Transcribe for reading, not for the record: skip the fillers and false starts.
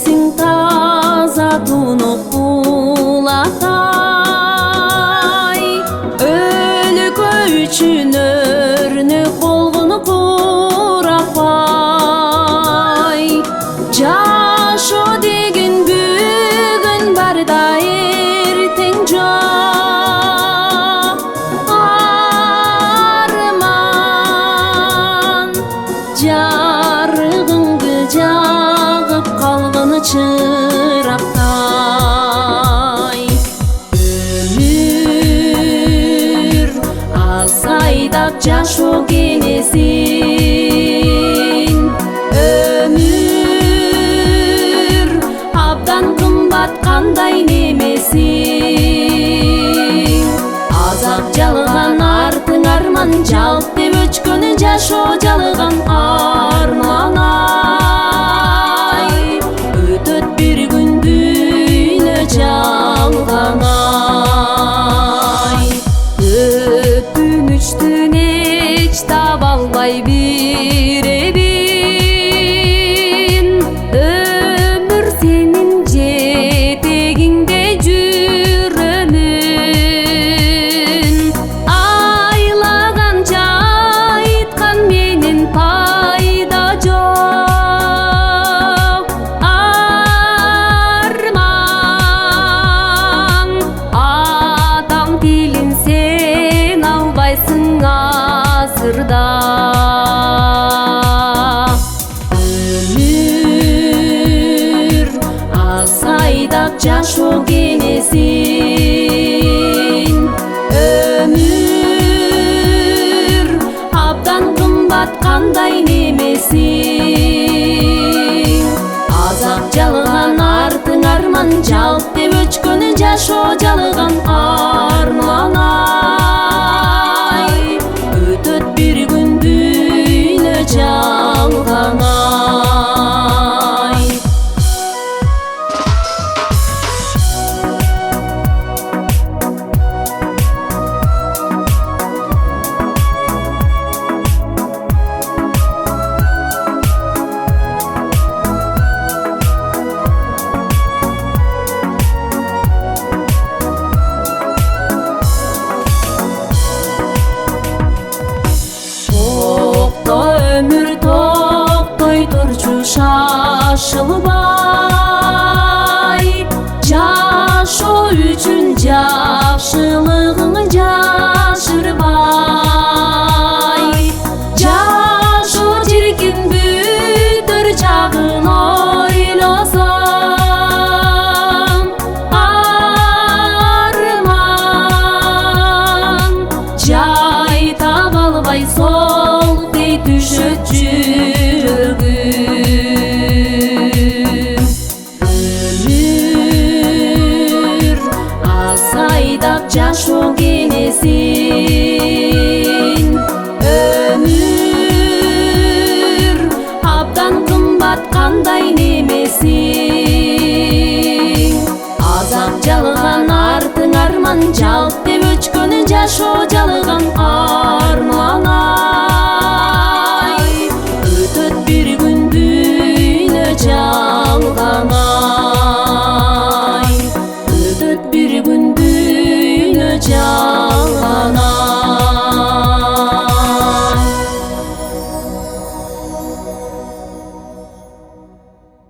сенсиң таза тунуп булатай, өлкө үчүн өрнөк болгону куракпай. Жашоо деген бүгүн бар да эртең жок. Арман жарыгыңды жагып калган чырактай. Өмүр аз айдап жашоо кенесин. Өмүр абдан кымбат кандай немесин. Азап жалган артың арман, жалп деп өчкөн жашоо жалган арман. Ай өтөт бир күн дүйнө жалган. Ай өкүнүчтүн эч таба албай биребин. Өмүр сенин жетегиңде жүрөмүн. Айлаганча айткан менен пайда жок. Арман адам тилин сен албайсың азырда. Өмүр аз айдап жашоо кенесин. Өмүр абдан кымбат кандай немесин. Азап жалган артың арман, жалп деп өчкөн жашоо жалган арман. Ай өтөт бир күн дүйнө жалган. Ай өмүр токтой турчу шашылбай. Жашоо үчүн жакшылыгыңы жашырбай. Жашоо чиркин бүтөр чагын ойлосоң. Арман жай таба албай сол düşüp жүрөгүм. Өмүр аз айдап жашоо кенесин. Өмүр абдан кымбат кандай немесин. Азап жалган артың арман, жалп деп өчкөн жашоо жалган арман. Өтөт бир күн дүйнө жалган. Ай өтөт бир күн дүйнө жалган.